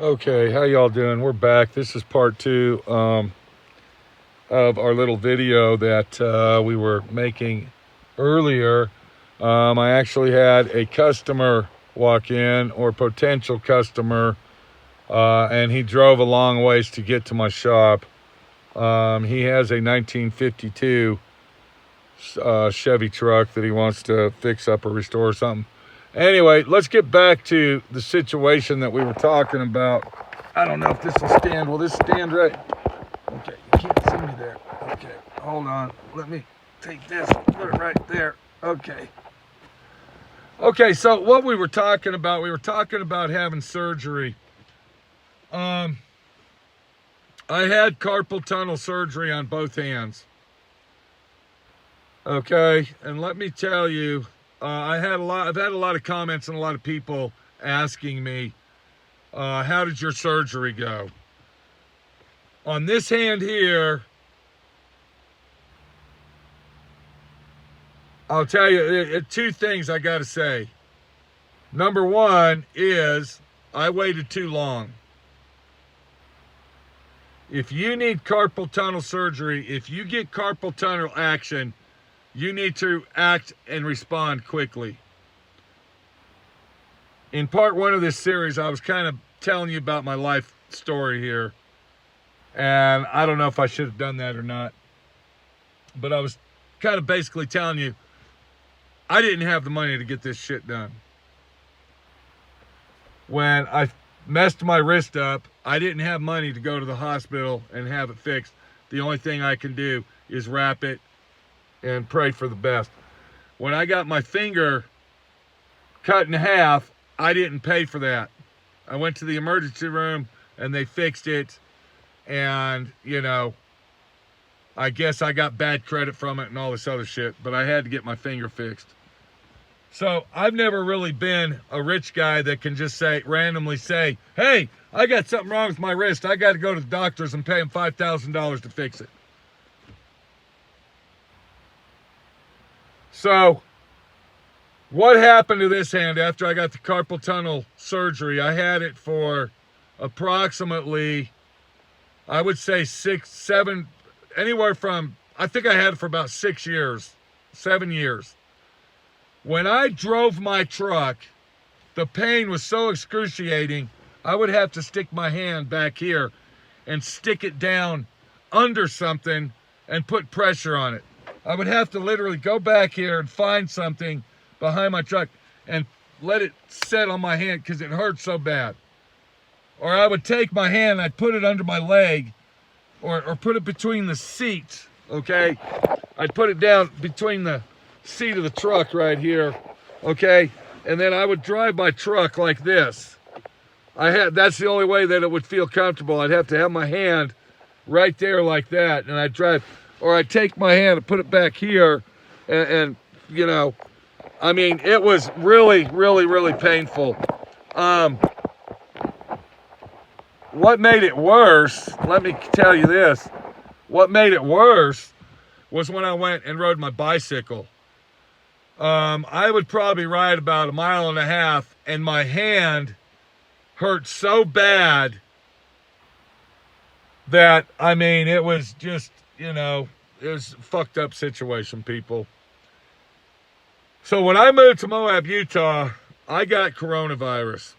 Okay, how y'all doing? We're back. This is part two of our little video that we were making earlier. I actually had a customer walk in, or potential customer, and he drove a long ways to get to my shop. He has a 1952 Chevy truck that he wants to fix up or restore or something. Anyway, let's get back to the situation that we were talking about. I don't know if this will stand. Will this stand right? Okay, you can't see me there. Okay, hold on. Let me take this, put it right there. Okay. Okay, so what we were talking about having surgery. I had carpal tunnel surgery on both hands. Okay, and let me tell you, I've had a lot of comments and a lot of people asking me, how did your surgery go? On this hand here, I'll tell you two things I got to say. Number one is I waited too long. If you need carpal tunnel surgery, if you get carpal tunnel action, you need to act and respond quickly. In part one of this series, I was kind of telling you about my life story here. And I don't know if I should have done that or not. But I was kind of basically telling you, I didn't have the money to get this shit done. When I messed my wrist up, I didn't have money to go to the hospital and have it fixed. The only thing I can do is wrap it and pray for the best. When I got my finger cut in half, I didn't pay for that. I went to the emergency room and they fixed it. And, you know, I guess I got bad credit from it and all this other shit, but I had to get my finger fixed. So I've never really been a rich guy that can just randomly say, hey, I got something wrong with my wrist. I got to go to the doctors and pay them $5,000 to fix it. So what happened to this hand after I got the carpal tunnel surgery? I had it for approximately, I would say 6, 7, anywhere from, I think I had it for about 6 years, 7 years. When I drove my truck, the pain was so excruciating, I would have to stick my hand back here and stick it down under something and put pressure on it. I would have to literally go back here and find something behind my truck and let it set on my hand because it hurt so bad. Or I would take my hand, I'd put it under my leg or put it between the seats, okay? I'd put it down between the seat of the truck right here, okay? And then I would drive my truck like this. That's the only way that it would feel comfortable. I'd have to have my hand right there like that, and I'd drive. Or I'd take my hand and put it back here, and you know, I mean, it was really, really, really painful. What made it worse, let me tell you this, what made it worse was when I went and rode my bicycle. I would probably ride about 1.5 miles, and my hand hurt so bad that, I mean, it was just, you know, it was a fucked up situation, people. So when I moved to Moab, Utah, I got coronavirus.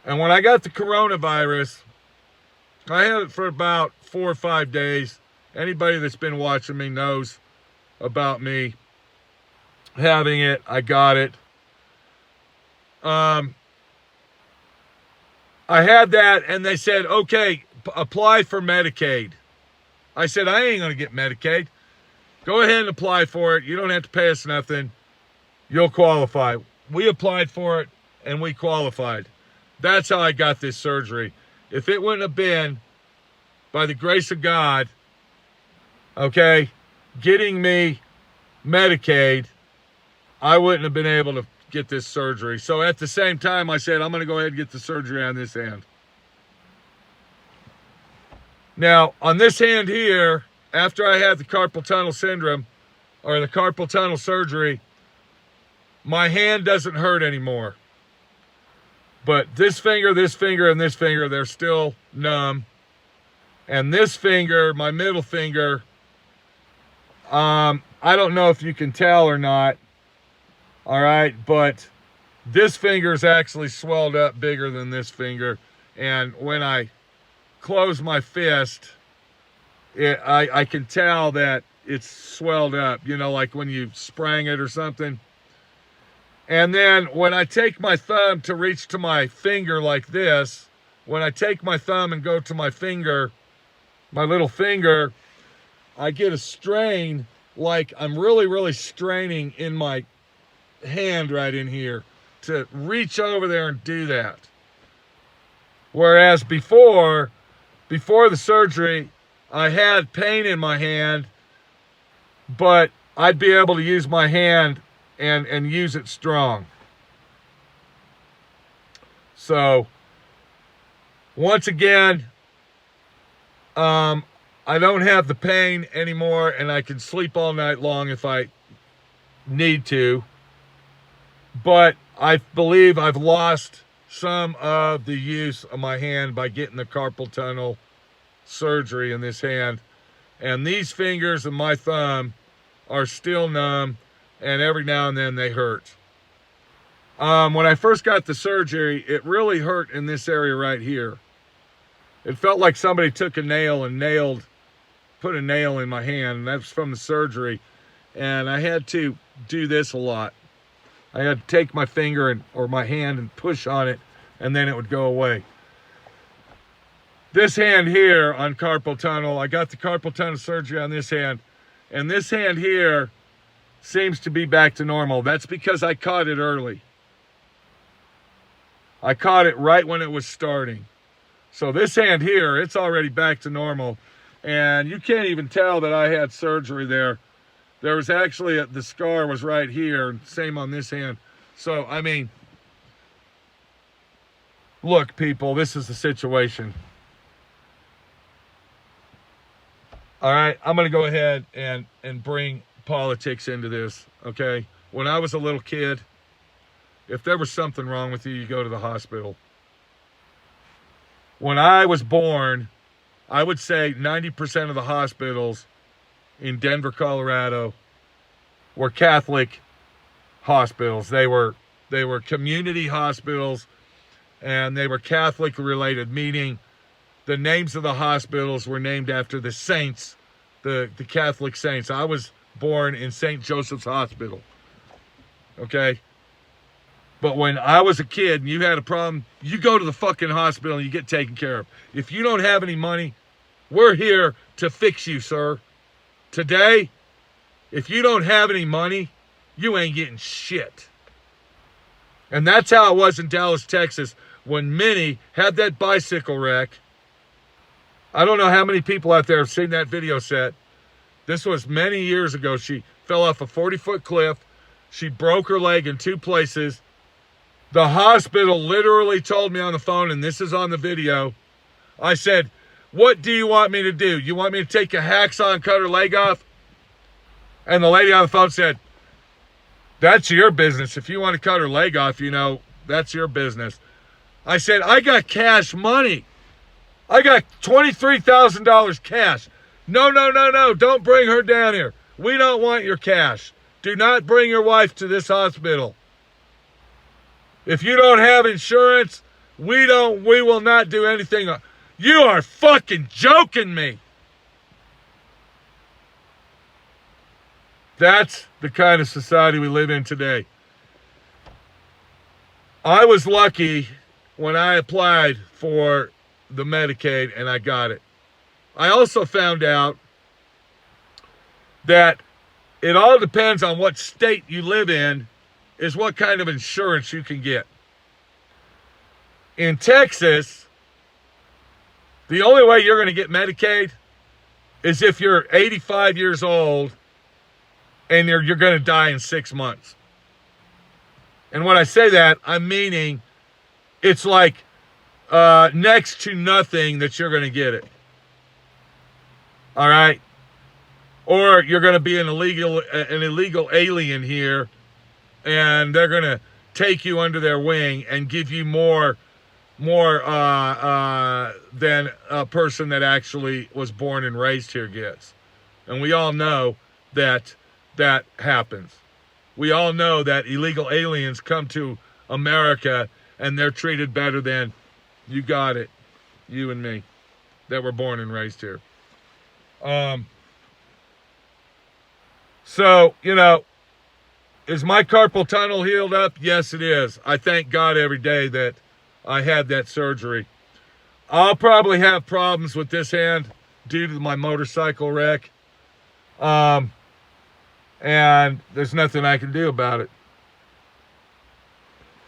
And when I got the coronavirus, I had it for about 4 or 5 days. Anybody that's been watching me knows about me having it. I got it. I had that, and they said, okay, apply for Medicaid. I said, I ain't going to get Medicaid. Go ahead and apply for it. You don't have to pay us nothing. You'll qualify. We applied for it, and we qualified. That's how I got this surgery. If it wouldn't have been, by the grace of God, okay, getting me Medicaid, I wouldn't have been able to get this surgery. So at the same time, I said, I'm going to go ahead and get the surgery on this hand. Now, on this hand here, after I had the carpal tunnel syndrome, or the carpal tunnel surgery, my hand doesn't hurt anymore. But this finger, and this finger, they're still numb. And this finger, my middle finger, I don't know if you can tell or not. All right, but this finger is actually swelled up bigger than this finger. And when I close my fist, I can tell that it's swelled up, you know, like when you sprang it or something. And then when I take my thumb to reach to my finger like this, when I take my thumb and go to my finger, my little finger, I get a strain, like I'm really, really straining in my hand right in here to reach over there and do that. Whereas before the surgery, I had pain in my hand, but I'd be able to use my hand and use it strong. So once again, I don't have the pain anymore, and I can sleep all night long if I need to. But I believe I've lost some of the use of my hand by getting the carpal tunnel surgery in this hand. And these fingers and my thumb are still numb, and every now and then they hurt. When I first got the surgery, it really hurt in this area right here. It felt like somebody took a nail and put a nail in my hand, and that's from the surgery. And I had to do this a lot. I had to take my finger or my hand and push on it, and then it would go away. This hand here on carpal tunnel, I got the carpal tunnel surgery on this hand, and this hand here seems to be back to normal. That's because I caught it early. I caught it right when it was starting. So this hand here, it's already back to normal, and you can't even tell that I had surgery there. There was actually, the scar was right here, same on this hand. So, I mean, look, people, this is the situation. All right, I'm going to go ahead and bring politics into this, okay? When I was a little kid, if there was something wrong with you, you go to the hospital. When I was born, I would say 90% of the hospitals in Denver, Colorado were Catholic hospitals. They were community hospitals, and they were Catholic related, meaning the names of the hospitals were named after the saints, the Catholic saints. I was born in St. Joseph's Hospital, okay? But when I was a kid and you had a problem, you go to the fucking hospital and you get taken care of. If you don't have any money, we're here to fix you, sir. Today, if you don't have any money, you ain't getting shit. And that's how it was in Dallas, Texas, when Minnie had that bicycle wreck. I don't know how many people out there have seen that video set. This was many years ago. She fell off a 40-foot cliff. She broke her leg in 2 places. The hospital literally told me on the phone, and this is on the video, I said, "What do you want me to do? You want me to take a hacksaw and cut her leg off?" And the lady on the phone said, "That's your business. If you want to cut her leg off, you know, that's your business." I said, "I got cash money. I got $23,000 cash. No, don't bring her down here. We don't want your cash. Do not bring your wife to this hospital. If you don't have insurance, we will not do anything." You are fucking joking me. That's the kind of society we live in today. I was lucky when I applied for the Medicaid and I got it. I also found out that it all depends on what state you live in, is what kind of insurance you can get. In Texas, the only way you're going to get Medicaid is if you're 85 years old and you're going to die in 6 months. And when I say that, I'm meaning it's like next to nothing that you're going to get it. All right? Or you're going to be an illegal alien here, and they're going to take you under their wing and give you more than a person that actually was born and raised here gets. And we all know that that happens. We all know that illegal aliens come to America and they're treated better than, you got it, you and me, that were born and raised here. So, you know, is my carpal tunnel healed up? Yes, it is. I thank God every day that I had that surgery. I'll probably have problems with this hand due to my motorcycle wreck. And there's nothing I can do about it.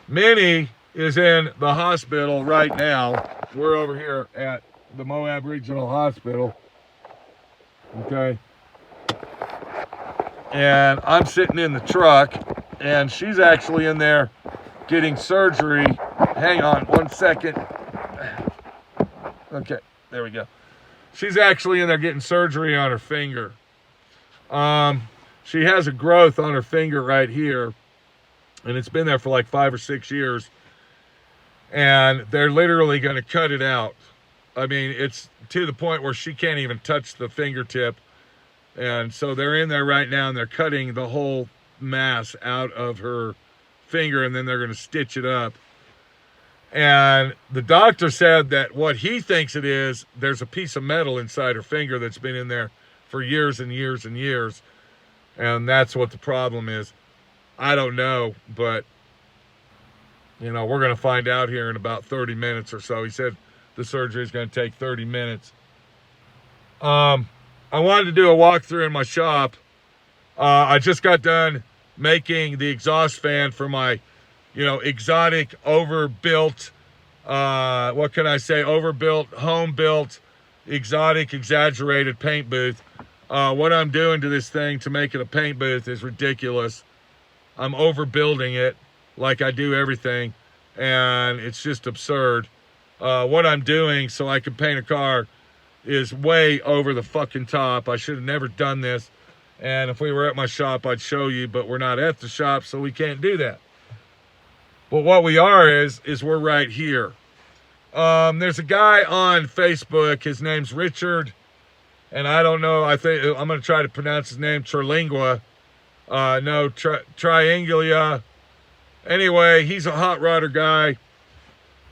Minnie is in the hospital right now. We're over here at the Moab Regional Hospital. Okay. And I'm sitting in the truck, and she's actually in there getting surgery. Hang on one second. Okay, there we go. She's actually in there getting surgery on her finger. She has a growth on her finger right here, and it's been there for like 5 or 6 years. And they're literally going to cut it out. I mean, it's to the point where she can't even touch the fingertip. And so they're in there right now, and they're cutting the whole mass out of her finger, and then they're going to stitch it up. And the doctor said that what he thinks it is, there's a piece of metal inside her finger that's been in there for years and years and years. And that's what the problem is. I don't know, but, you know, we're going to find out here in about 30 minutes or so. He said the surgery is going to take 30 minutes. I wanted to do a walkthrough in my shop. I just got done making the exhaust fan for my, you know, exotic, overbuilt, what can I say, overbuilt, home-built, exotic, exaggerated paint booth. What I'm doing to this thing to make it a paint booth is ridiculous. I'm overbuilding it like I do everything, and it's just absurd. What I'm doing so I can paint a car is way over the fucking top. I should have never done this. And if we were at my shop, I'd show you, but we're not at the shop, so we can't do that. But what we are is we're right here. There's a guy on Facebook. His name's Richard, and I don't know. I think I'm going to try to pronounce his name Trilinqua. Triangulia. Anyway, he's a hot rodder guy.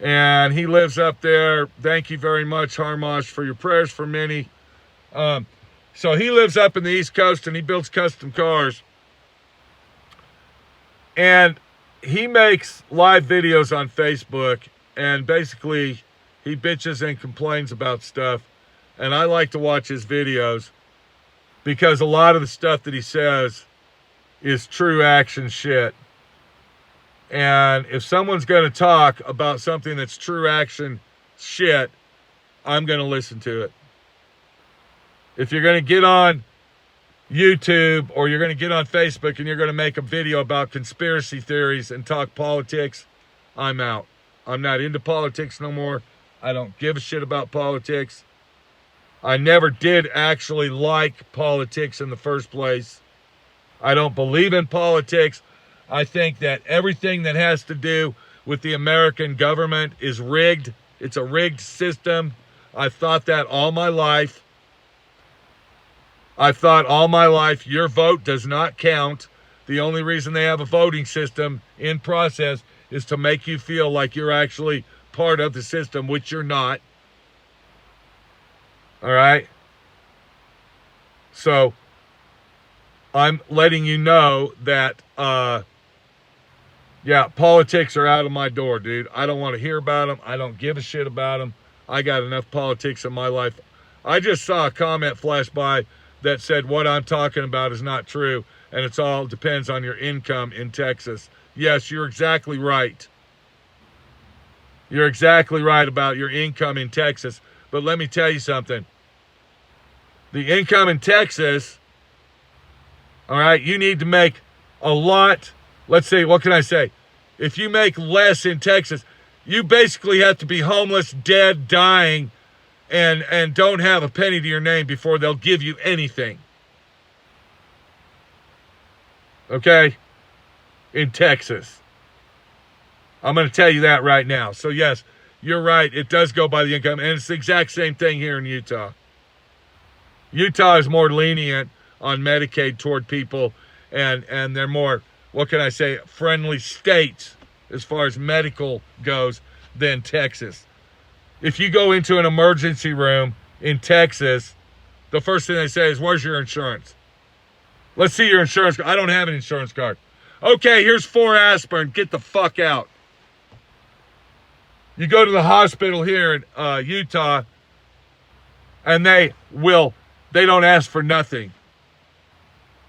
And he lives up there. Thank you very much, Harmosh, for your prayers for Minnie. So he lives up in the East Coast, and he builds custom cars. And he makes live videos on Facebook, and basically he bitches and complains about stuff. And I like to watch his videos because a lot of the stuff that he says is true action shit. And if someone's going to talk about something that's true action shit, I'm going to listen to it. If you're going to get on YouTube or you're going to get on Facebook and you're going to make a video about conspiracy theories and talk politics, I'm out. I'm not into politics no more. I don't give a shit about politics. I never did actually like politics in the first place. I don't believe in politics. I think that everything that has to do with the American government is rigged. It's a rigged system. I've thought that all my life. I've thought all my life your vote does not count. The only reason they have a voting system in process is to make you feel like you're actually part of the system, which you're not. All right? So, I'm letting you know that, yeah, politics are out of my door, dude. I don't want to hear about them. I don't give a shit about them. I got enough politics in my life. I just saw a comment flash by that said what I'm talking about is not true, and it's all depends on your income in Texas. Yes, you're exactly right. You're exactly right about your income in Texas. But let me tell you something. The income in Texas, all right, you need to make a lot. Let's say, what can I say? If you make less in Texas, you basically have to be homeless, dead, dying, and don't have a penny to your name before they'll give you anything. Okay? In Texas. I'm going to tell you that right now. So yes, you're right. It does go by the income, and it's the exact same thing here in Utah. Utah is more lenient on Medicaid toward people, and they're more, what can I say, friendly states as far as medical goes than Texas. If you go into an emergency room in Texas, the first thing they say is, where's your insurance? Let's see your insurance card. I don't have an insurance card. Okay, here's 4 aspirin. Get the fuck out. You go to the hospital here in Utah, and they don't ask for nothing.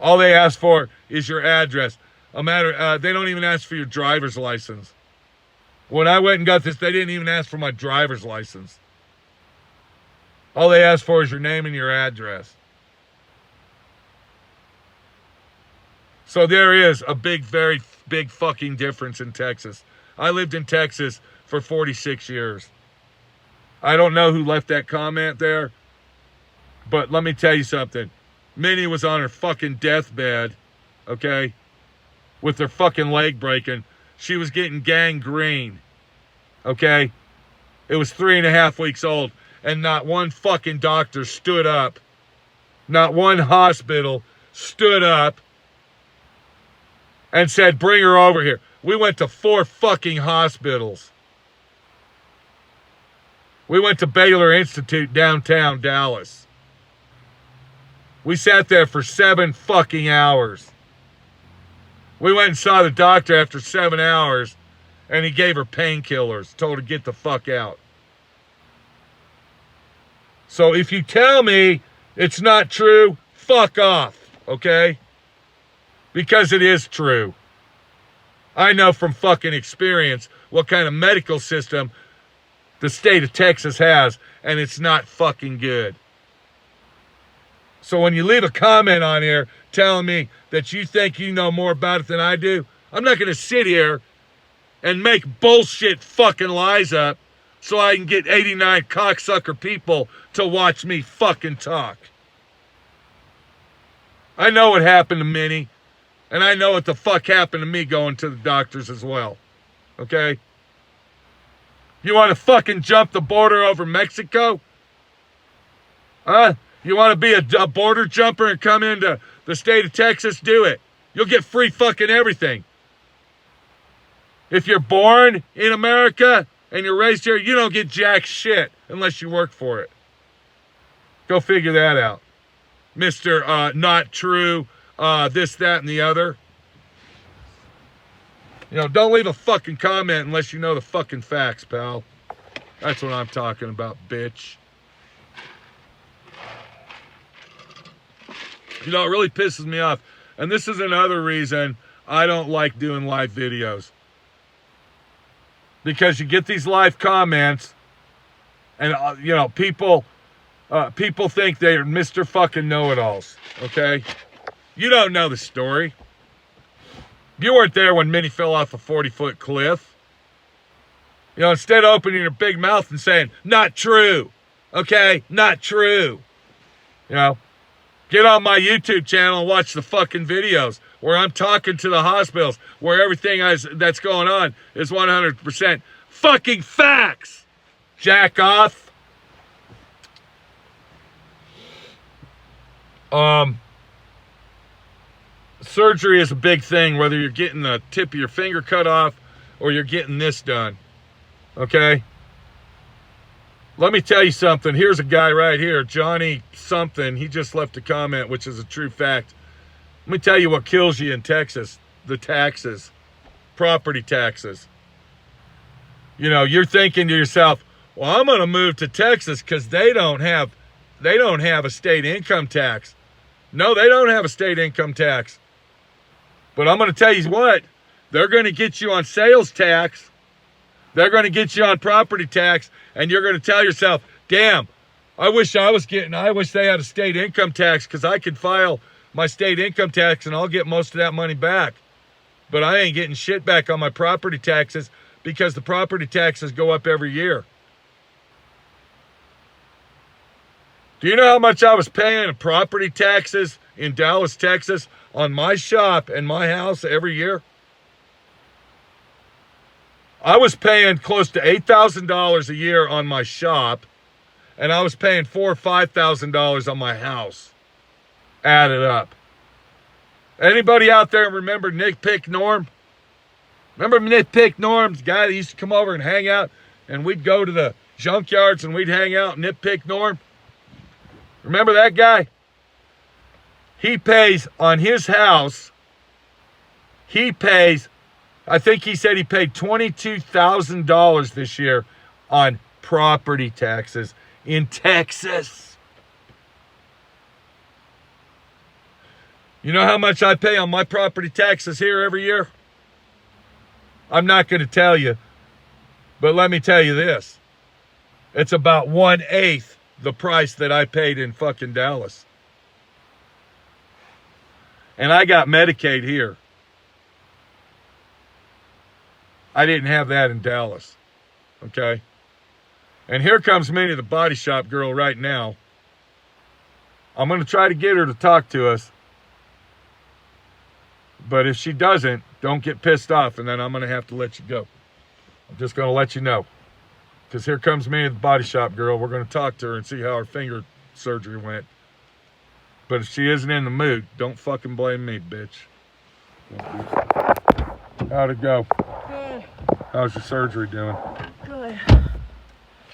All they ask for is your address. They don't even ask for your driver's license. When I went and got this, they didn't even ask for my driver's license. All they ask for is your name and your address. So there is a very big fucking difference in Texas. I lived in Texas for 46 years. I don't know who left that comment there, but let me tell you something. Minnie was on her fucking deathbed, okay, with her fucking leg breaking. She was getting gangrene, okay? It was 3.5 weeks old, and not one fucking doctor stood up. Not one hospital stood up and said, bring her over here. We went to 4 fucking hospitals. We went to Baylor Institute downtown Dallas. We sat there for 7 fucking hours. We went and saw the doctor after 7 hours, and he gave her painkillers, told her to get the fuck out. So if you tell me it's not true, fuck off, okay? Because it is true. I know from fucking experience what kind of medical system the state of Texas has, and it's not fucking good. So when you leave a comment on here telling me that you think you know more about it than I do, I'm not going to sit here and make bullshit fucking lies up so I can get 89 cocksucker people to watch me fucking talk. I know what happened to Minnie, and I know what the fuck happened to me going to the doctors as well. Okay? You want to fucking jump the border over Mexico? Huh? You want to be a border jumper and come into the state of Texas? Do it. You'll get free fucking everything. If you're born in America and you're raised here, you don't get jack shit unless you work for it. Go figure that out. Mr. Not true, this, that, and the other. You know, don't leave a fucking comment unless you know the fucking facts, pal. That's what I'm talking about, bitch. You know, it really pisses me off. And this is another reason I don't like doing live videos. Because you get these live comments, and, you know, people think they're Mr. fucking know-it-alls, okay? You don't know the story. You weren't there when Minnie fell off a 40-foot cliff. You know, instead of opening your big mouth and saying, not true, okay? Not true. You know, get on my YouTube channel and watch the fucking videos where I'm talking to the hospitals, where everything that's going on is 100% fucking facts. Jack off. Surgery is a big thing, whether you're getting the tip of your finger cut off or you're getting this done. Okay? Let me tell you something. Here's a guy right here, Johnny something. He just left a comment, which is a true fact. Let me tell you what kills you in Texas. The taxes. Property taxes. You know, you're thinking to yourself, well, I'm going to move to Texas because they don't have a state income tax. No, they don't have a state income tax. But I'm going to tell you what, they're going to get you on sales tax. They're going to get you on property tax, and you're going to tell yourself, damn, I wish they had a state income tax because I could file my state income tax and I'll get most of that money back. But I ain't getting shit back on my property taxes because the property taxes go up every year. Do you know how much I was paying in property taxes in Dallas, Texas on my shop and my house every year? I was paying close to $8,000 a year on my shop, and I was paying $4,000 or $5,000 on my house. Added up. Anybody out there remember Nitpick Norm? Remember Nitpick Norm, the guy that used to come over and hang out, and we'd go to the junkyards and we'd hang out and Nitpick Norm? Remember that guy? He pays on his house, he pays, I think he said he paid $22,000 this year on property taxes in Texas. You know how much I pay on my property taxes here every year? I'm not going to tell you, but let me tell you this. It's about 1/8 the price that I paid in fucking Dallas. And I got Medicaid here. I didn't have that in Dallas. Okay? And here comes Minnie, the body shop girl, right now. I'm going to try to get her to talk to us. But if she doesn't, don't get pissed off, and then I'm going to have to let you go. I'm just going to let you know. Because here comes Minnie, the body shop girl. We're going to talk to her and see how her finger surgery went. But if she isn't in the mood, don't fucking blame me, bitch. How'd it go? Good. How's your surgery doing? Good.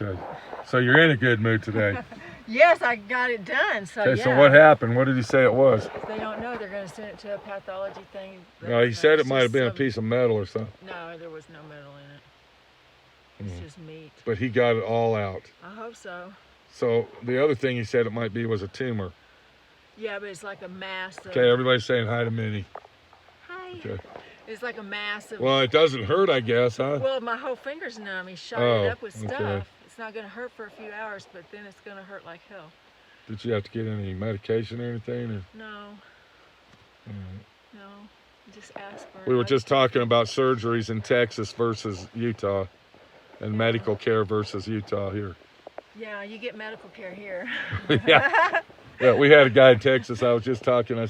Okay. So you're in a good mood today. Yes, I got it done. So Okay, yeah. so what happened? What did he say it was? They don't know. They're going to send it to a pathology thing. No, he said it might have been a piece of metal or something. No, there was no metal in it. It's just meat. But he got it all out. I hope so. So the other thing he said it might be was a tumor. Yeah, but it's like a mass of... Okay, everybody's saying hi to Minnie. Hi. Okay. It's like a mass of... Well, it doesn't hurt, I guess, huh? Well, my whole finger's numb. He shot it up with stuff. Okay. It's not going to hurt for a few hours, but then it's going to hurt like hell. Did you have to get any medication or anything? Or? No. No. Just aspirin. We were just talking about surgeries in Texas versus Utah, and medical care versus Utah here. Yeah, you get medical care here. Yeah. Yeah, we had a guy in Texas. I was just talking. I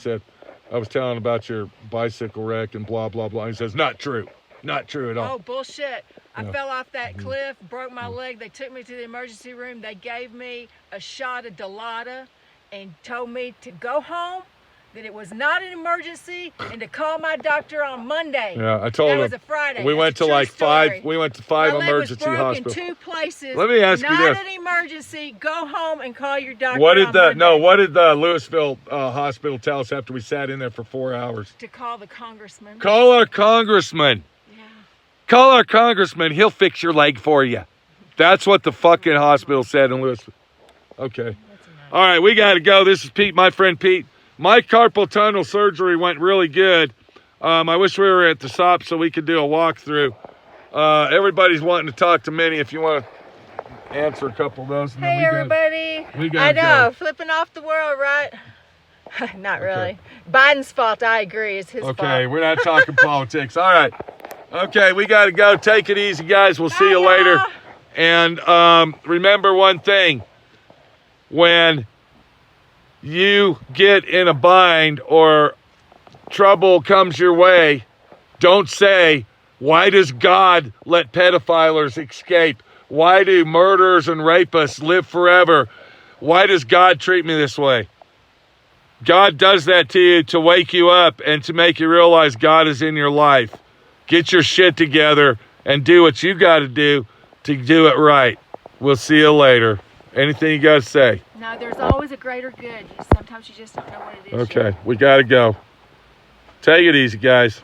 was telling about your bicycle wreck and blah, blah, blah. He says, not true. Not true at all. Oh, bullshit. I Yeah. fell off that cliff, broke my leg. They took me to the emergency room. They gave me a shot of Dilaudid and told me to go home, that it was not an emergency, and to call my doctor on Monday. Yeah, I told him. That was a Friday. We That's went to true like story. we went to five my leg emergency was broke hospitals. in 2 places. Let me ask you this. Not an emergency. Go home and call your doctor What did on the Monday. what did the Louisville hospital tell us after we sat in there for 4 hours? To call the congressman. Call our congressman. Yeah. Call our congressman. He'll fix your leg for you. That's what the fucking hospital said in Louisville. Okay. All right, we got to go. This is Pete, my friend Pete. My carpal tunnel surgery went really good. I wish we were at the shop so we could do a walkthrough. Everybody's wanting to talk to Minnie. If you want to answer a couple of those. And Hey, everybody. we I gotta know, go. flipping off the world, right? Not really. Biden's fault, I agree. It's his fault. Okay, we're not talking politics. All right. Okay, we got to go. Take it easy, guys. We'll see you Bye, later. y'all. And remember one thing. When you get in a bind or trouble comes your way, don't say, why does God let pedophiles escape? Why do murderers and rapists live forever? Why does God treat me this way? God does that to you to wake you up and to make you realize God is in your life. Get your shit together and do what you got to do it right. We'll see you later. Anything you got to say? No, there's always a greater good. Sometimes you just don't know what it is. Okay, we got to go. Take it easy, guys.